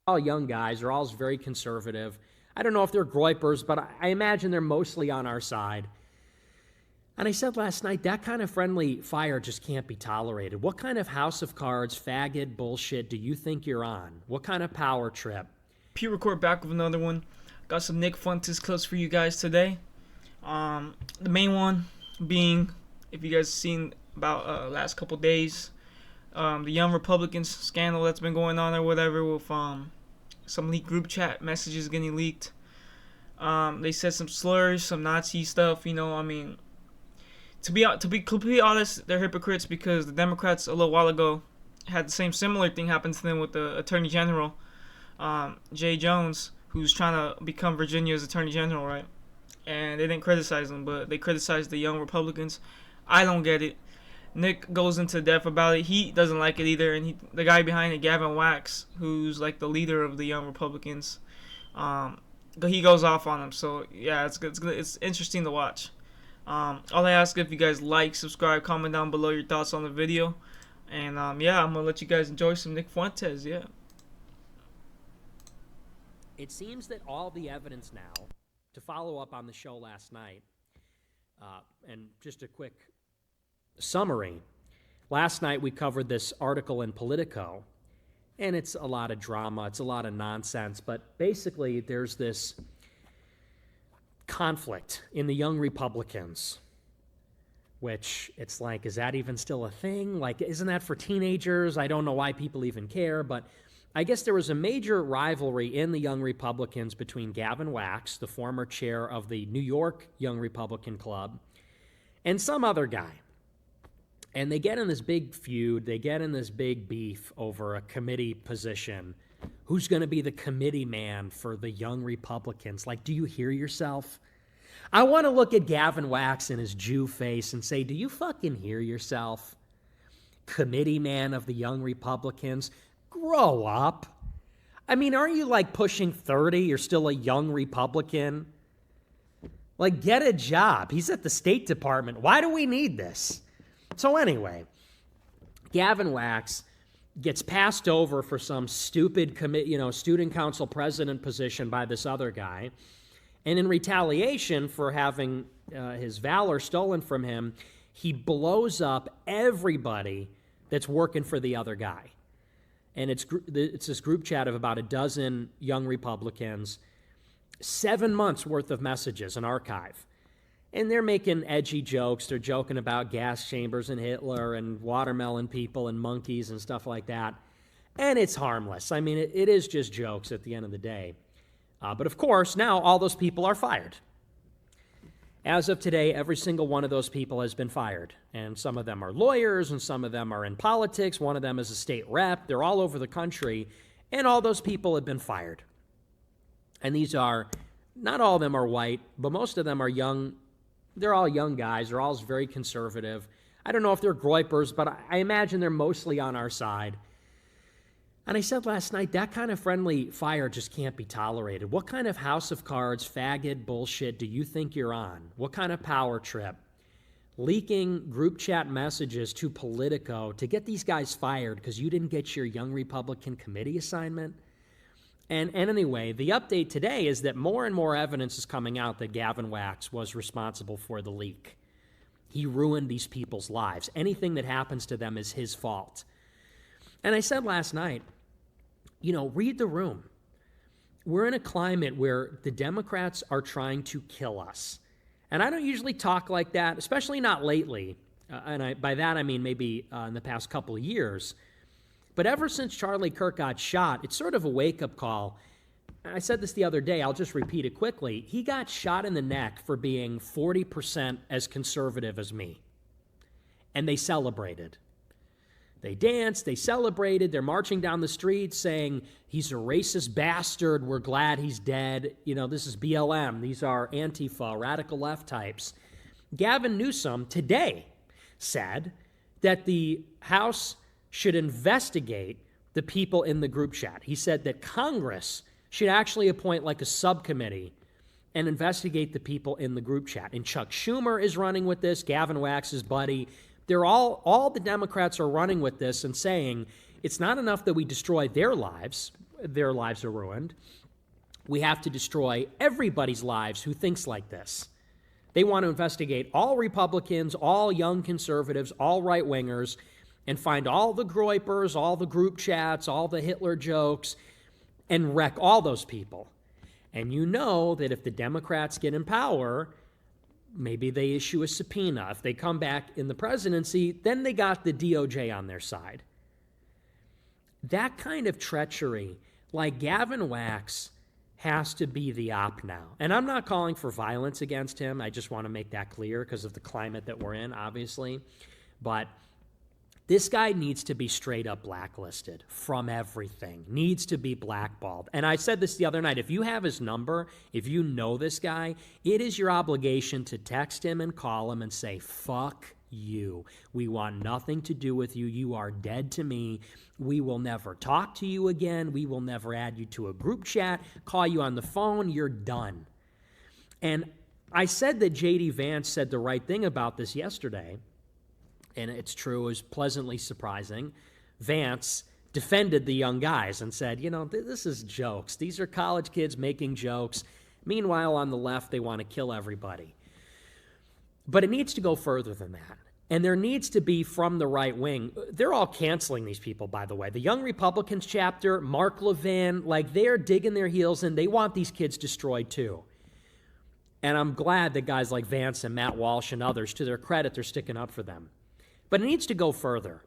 all young guys. They're all very conservative. I don't know if they're groypers, but I imagine they're mostly on our side. And I said last night, that kind of friendly fire just can't be tolerated. What kind of house of cards, faggot bullshit do you think you're on? What kind of power trip? Record back with another one. Got some Nick Fuentes clips for you guys today. The main one being, if you guys seen about last couple days, the Young Republicans scandal that's been going on or whatever with some leaked group chat messages getting leaked. They said some slurs, some Nazi stuff. To be completely honest, they're hypocrites because the Democrats a little while ago had the same similar thing happen to them with the Attorney General, Jay Jones, who's trying to become Virginia's Attorney General, right? And they didn't criticize him, but they criticized the Young Republicans. I don't get it. Nick goes into depth about it. He doesn't like it either, and the guy behind it, Gavin Wax, who's like the leader of the Young Republicans, he goes off on him. So yeah, it's interesting to watch. All I ask if you guys like, subscribe, comment down below your thoughts on the video, and yeah, I'm gonna let you guys enjoy some Nick Fuentes. Yeah. It seems that all the evidence now, to follow up on the show last night, and just a quick summary, last night we covered this article in Politico, and it's a lot of drama, it's a lot of nonsense, but basically there's this conflict in the Young Republicans, which it's like, is that even still a thing? Like, isn't that for teenagers? I don't know why people even care, but I guess there was a major rivalry in the Young Republicans between Gavin Wax, the former chair of the New York Young Republican Club, and some other guy. And they get in this big feud, they get in this big beef over a committee position. Who's going to be the committee man for the Young Republicans? Like, do you hear yourself? I want to look at Gavin Wax in his Jew face and say, do you fucking hear yourself? Committee man of the Young Republicans? Grow up. I mean, aren't you like pushing 30? You're still a young Republican. Like, get a job. He's at the State Department. Why do we need this? So anyway, Gavin Wax gets passed over for some stupid student council president position by this other guy. And in retaliation for having his valor stolen from him, he blows up everybody that's working for the other guy. And it's this group chat of about a dozen young Republicans, 7 months worth of messages, an archive. And they're making edgy jokes. They're joking about gas chambers and Hitler and watermelon people and monkeys and stuff like that. And it's harmless. I mean, it is just jokes at the end of the day. But of course, now all those people are fired. As of today, every single one of those people has been fired. And some of them are lawyers, and some of them are in politics. One of them is a state rep. They're all over the country. And all those people have been fired. And these are, not all of them are white, but most of them are young. They're all young guys. They're all very conservative. I don't know if they're groypers, but I imagine they're mostly on our side. And I said last night, that kind of friendly fire just can't be tolerated. What kind of house of cards, faggot bullshit do you think you're on? What kind of power trip? Leaking group chat messages to Politico to get these guys fired because you didn't get your Young Republican committee assignment? And anyway, the update today is that more and more evidence is coming out that Gavin Wax was responsible for the leak. He ruined these people's lives. Anything that happens to them is his fault. And I said last night, read the room. We're in a climate where the Democrats are trying to kill us. And I don't usually talk like that, especially not lately. By that I mean maybe in the past couple of years. But ever since Charlie Kirk got shot, it's sort of a wake-up call. I said this the other day, I'll just repeat it quickly. He got shot in the neck for being 40% as conservative as me. And they celebrated. They danced, they celebrated, they're marching down the street saying, he's a racist bastard, we're glad he's dead. This is BLM, these are Antifa, radical left types. Gavin Newsom today said that the House should investigate the people in the group chat. He said that Congress should actually appoint like a subcommittee and investigate the people in the group chat. And Chuck Schumer is running with this, Gavin Wax's buddy. They're all the Democrats are running with this and saying it's not enough that we destroy their lives. their lives are ruined. We have to destroy everybody's lives who thinks like this. They want to investigate all Republicans, all young conservatives, all right-wingers, and find all the groypers, all the group chats, all the Hitler jokes, and wreck all those people. And you know that if the Democrats get in power, maybe they issue a subpoena. If they come back in the presidency, then they got the DOJ on their side. That kind of treachery, like Gavin Wax, has to be the op now. And I'm not calling for violence against him. I just want to make that clear because of the climate that we're in, obviously. But this guy needs to be straight up blacklisted from everything, needs to be blackballed. And I said this the other night, if you have his number, if you know this guy, it is your obligation to text him and call him and say, fuck you. We want nothing to do with you. You are dead to me. We will never talk to you again. We will never add you to a group chat, call you on the phone. You're done. And I said that J.D. Vance said the right thing about this yesterday. And it's true, it was pleasantly surprising. Vance defended the young guys and said, you know, this is jokes. These are college kids making jokes. Meanwhile, on the left, they want to kill everybody. But it needs to go further than that. And there needs to be from the right wing. They're all canceling these people, by the way. The Young Republicans chapter, Mark Levin, like they're digging their heels in. They want these kids destroyed too. And I'm glad that guys like Vance and Matt Walsh and others, to their credit, they're sticking up for them. But it needs to go further.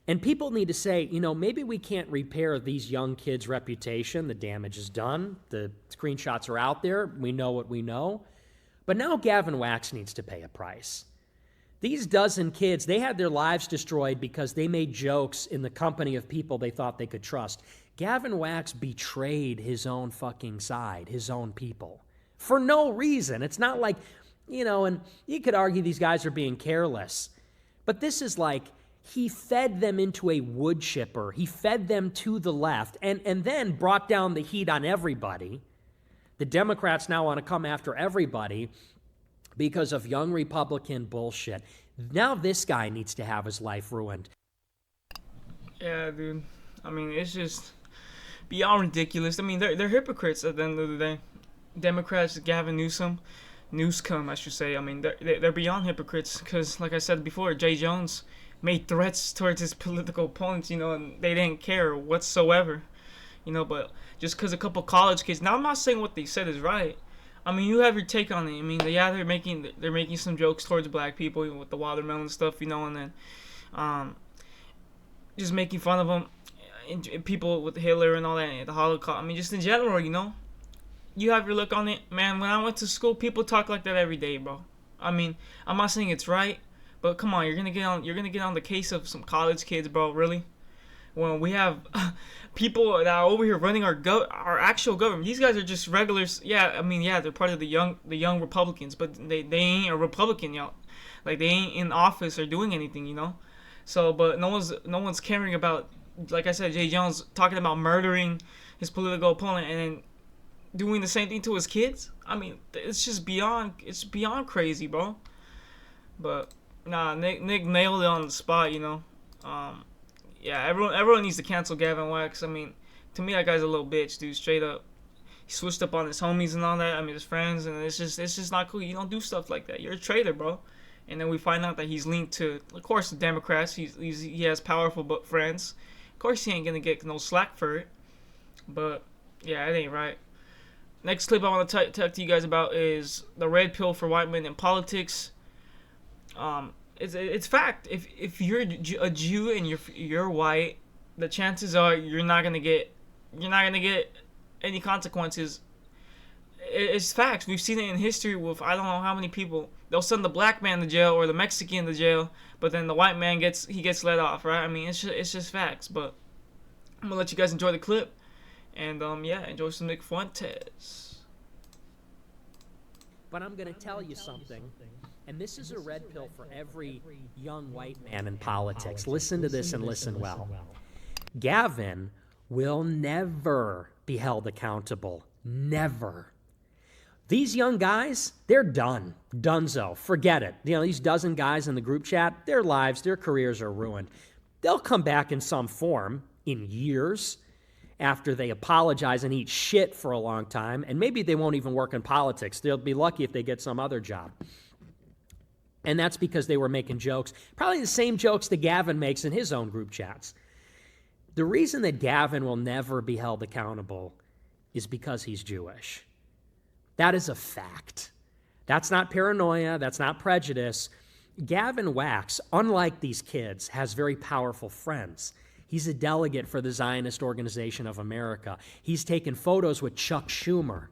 And people need to say, you know, maybe we can't repair these young kids' reputation. The damage is done. The screenshots are out there. We know what we know. But now Gavin Wax needs to pay a price. These dozen kids, they had their lives destroyed because they made jokes in the company of people they thought they could trust. Gavin Wax betrayed his own fucking side, his own people, for no reason. It's not like, you know, and you could argue these guys are being careless. But this is like, he fed them into a wood chipper. He fed them to the left and then brought down the heat on everybody. The Democrats now want to come after everybody because of young Republican bullshit. Now this guy needs to have his life ruined. Yeah, dude. I mean, it's just beyond ridiculous. I mean, they're hypocrites at the end of the day. Democrats, Gavin Newsom, I should say. I mean, they're beyond hypocrites because, like I said before, Jay Jones made threats towards his political opponents, you know, and they didn't care whatsoever, you know. But just because a couple college kids, now I'm not saying what they said is right. I mean, you have your take on it. I mean, yeah, they're making some jokes towards black people, you know, with the watermelon stuff, you know, and then just making fun of them, and people with Hitler and all that, and the Holocaust. I mean, just in general, you know. You have your look on it, man. When I went to school, people talk like that every day, bro. I mean, I'm not saying it's right, but come on, you're gonna get on the case of some college kids, bro. Really? When we have people that are over here running our actual government, these guys are just regulars. Yeah, I mean, yeah, they're part of the young Republicans, but they ain't a Republican, y'all. Like, they ain't in office or doing anything, you know. So, but no one's caring about, like I said, Jay Jones talking about murdering his political opponent and then doing the same thing to his kids. I mean, it's just beyond crazy, bro. But nah, Nick nailed it on the spot, you know. Yeah, everyone needs to cancel Gavin Wax. I mean, to me, that guy's a little bitch, dude. Straight up, he switched up on his homies and all that. I mean, his friends, and it's just not cool. You don't do stuff like that. You're a traitor, bro. And then we find out that he's linked to, of course, the Democrats. He has powerful friends. Of course, he ain't gonna get no slack for it. But yeah, it ain't right. Next clip I want to talk to you guys about is the red pill for white men in politics. It's fact. If you're a Jew and you're white, the chances are you're not gonna get any consequences. It's facts. We've seen it in history with I don't know how many people. They'll send the black man to jail or the Mexican to jail, but then the white man gets let off, right? I mean, it's just facts. But I'm gonna let you guys enjoy the clip. And, yeah, enjoy some Nick Fuentes. But I'm going to tell you something, and this is a red pill for every young white man in politics. Listen to this and listen well. Gavin will never be held accountable. Never. These young guys, they're done. Dunzo. Forget it. You know, these dozen guys in the group chat, their lives, their careers are ruined. They'll come back in some form in years. after they apologize and eat shit for a long time, and maybe they won't even work in politics. They'll be lucky if they get some other job. And that's because they were making jokes, probably the same jokes that Gavin makes in his own group chats. The reason that Gavin will never be held accountable is because he's Jewish. That is a fact. That's not paranoia. That's not prejudice. Gavin Wax, unlike these kids, has very powerful friends. He's a delegate for the Zionist Organization of America. He's taken photos with Chuck Schumer,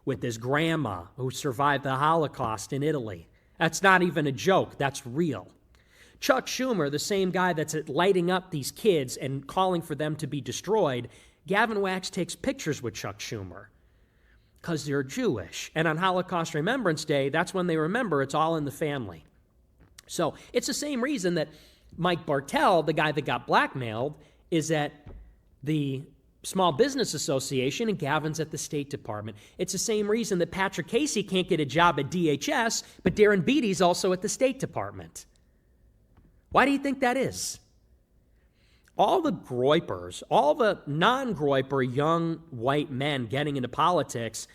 with his grandma who survived the Holocaust in Italy. That's not even a joke. That's real. Chuck Schumer, the same guy that's lighting up these kids and calling for them to be destroyed, Gavin Wax takes pictures with Chuck Schumer because they're Jewish. And on Holocaust Remembrance Day, that's when they remember it's all in the family. So it's the same reason that Mike Bartell, the guy that got blackmailed, is at the Small Business Association and Gavin's at the State Department. It's the same reason that Patrick Casey can't get a job at DHS, but Darren Beatty's also at the State Department. Why do you think that is? All the groypers, all the non-groyper young white men getting into politics,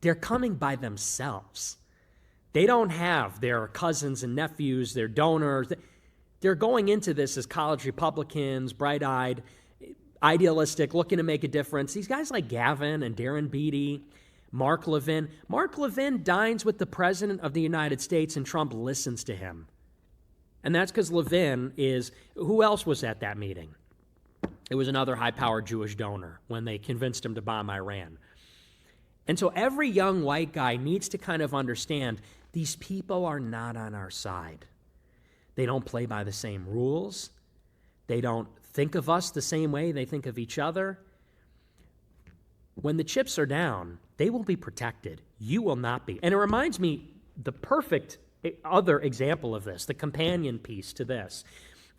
they're coming by themselves. They don't have their cousins and nephews, their donors. They're going into this as college Republicans, bright-eyed, idealistic, looking to make a difference. These guys like Gavin and Darren Beatty, Mark Levin. Mark Levin dines with the President of the United States and Trump listens to him. And that's because Levin is, who else was at that meeting? It was another high-powered Jewish donor when they convinced him to bomb Iran. And so every young white guy needs to kind of understand these people are not on our side. They don't play by the same rules. They don't think of us the same way they think of each other. When the chips are down, they will be protected. You will not be. And it reminds me, the perfect other example of this, the companion piece to this,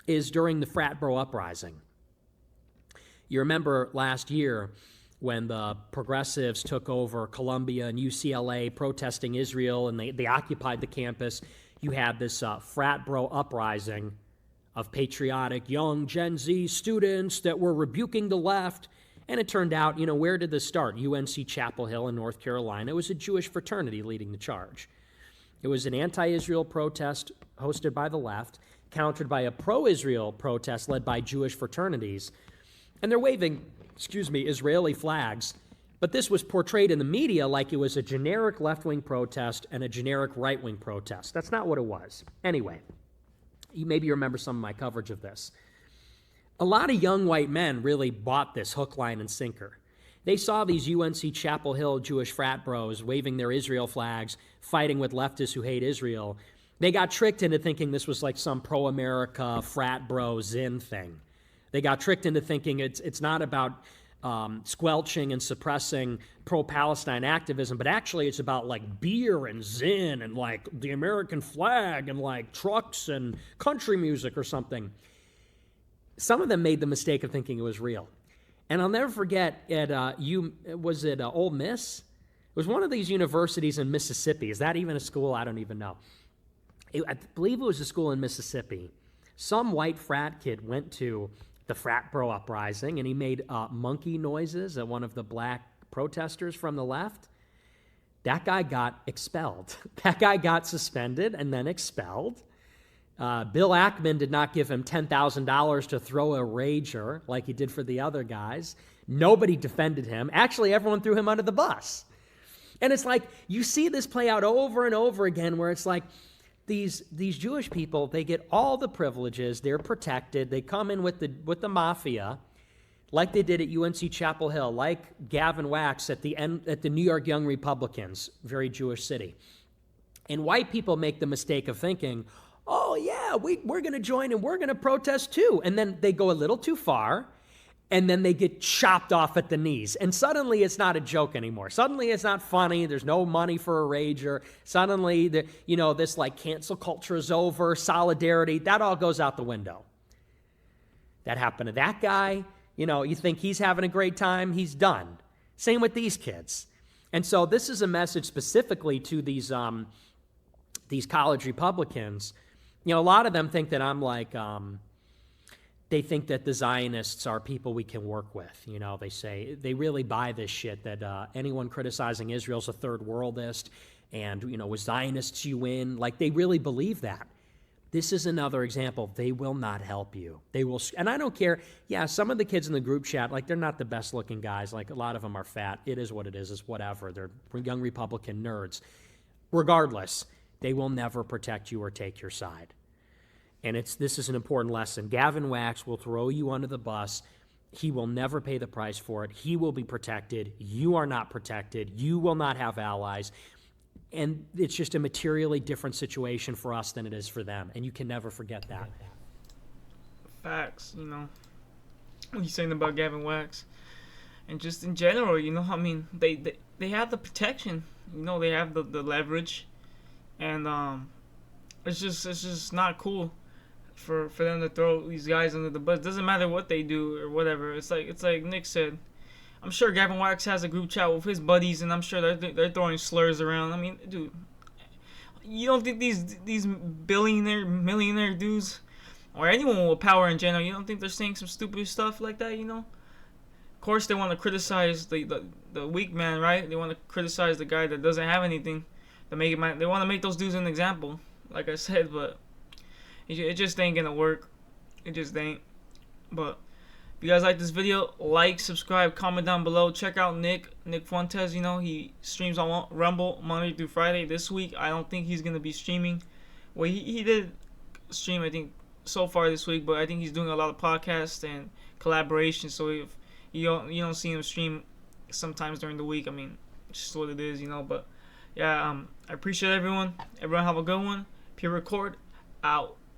is during the frat bro uprising. You remember last year when the progressives took over Columbia and UCLA protesting Israel and they occupied the campus. You had this frat bro uprising of patriotic young Gen Z students that were rebuking the left. And it turned out, where did this start? UNC Chapel Hill in North Carolina. It was a Jewish fraternity leading the charge. It was an anti-Israel protest hosted by the left, countered by a pro-Israel protest led by Jewish fraternities. And they're waving, Israeli flags. But this was portrayed in the media like it was a generic left-wing protest and a generic right-wing protest. That's not what it was. Anyway, maybe you remember some of my coverage of this. A lot of young white men really bought this hook, line, and sinker. They saw these UNC Chapel Hill Jewish frat bros waving their Israel flags, fighting with leftists who hate Israel. They got tricked into thinking this was like some pro-America frat bro zin thing. They got tricked into thinking it's not about squelching and suppressing pro-Palestine activism, but actually it's about like beer and zin and like the American flag and like trucks and country music or something. Some of them made the mistake of thinking it was real. And I'll never forget at Ole Miss? It was one of these universities in Mississippi. Is that even a school? I don't even know. I believe it was a school in Mississippi. Some white frat kid went to the frat bro uprising, and he made monkey noises at one of the black protesters from the left. That guy got expelled. That guy got suspended and then expelled. Bill Ackman did not give him $10,000 to throw a rager like he did for the other guys. Nobody defended him. Actually, everyone threw him under the bus. And it's like, you see this play out over and over again where it's like, these Jewish people, they get all the privileges, they're protected, they come in with the mafia, like they did at UNC Chapel Hill, like Gavin Wax at the New York Young Republicans, very Jewish city. And white people make the mistake of thinking, oh yeah, we're going to join and we're going to protest too. And then they go a little too far, and then they get chopped off at the knees. And suddenly it's not a joke anymore. Suddenly it's not funny. There's no money for a rager. Suddenly, this like cancel culture is over, solidarity, that all goes out the window. That happened to that guy. You think he's having a great time, he's done. Same with these kids. And so this is a message specifically to these college Republicans. A lot of them think that I'm like, they think that the Zionists are people we can work with. You know, they say they really buy this shit that anyone criticizing Israel's a third worldist, and, you know, with Zionists you win. Like, they really believe that. This is another example. They will not help you. They will, and I don't care. Yeah, some of the kids in the group chat, like, they're not the best looking guys. Like, a lot of them are fat. It is what it is. It's whatever. They're young Republican nerds. Regardless, they will never protect you or take your side. And this is an important lesson. Gavin Wax will throw you under the bus. He will never pay the price for it. He will be protected. You are not protected. You will not have allies. And it's just a materially different situation for us than it is for them. And you can never forget that. Facts, you know. What you saying about Gavin Wax? And just in general, you know, I mean, they have the protection. You know, they have the leverage. And it's just not cool for them to throw these guys under the bus. It doesn't matter what they do or whatever. It's like Nick said. I'm sure Gavin Wax has a group chat with his buddies, and I'm sure they're throwing slurs around. I mean, dude, you don't think these millionaire dudes, or anyone with power in general, you don't think they're saying some stupid stuff like that? You know, of course they want to criticize the weak man, right? They want to criticize the guy that doesn't have anything. They want to make those dudes an example, like I said, but it just ain't gonna work. It just ain't. But if you guys like this video, like, subscribe, comment down below. Check out Nick Fuentes. You know, he streams on Rumble Monday through Friday. This week, I don't think he's going to be streaming. Well, he did stream, I think, so far this week, but I think he's doing a lot of podcasts and collaborations. So if you don't see him stream sometimes during the week, I mean, it's just what it is, you know. But yeah, I appreciate everyone. Everyone have a good one. Pure Record out.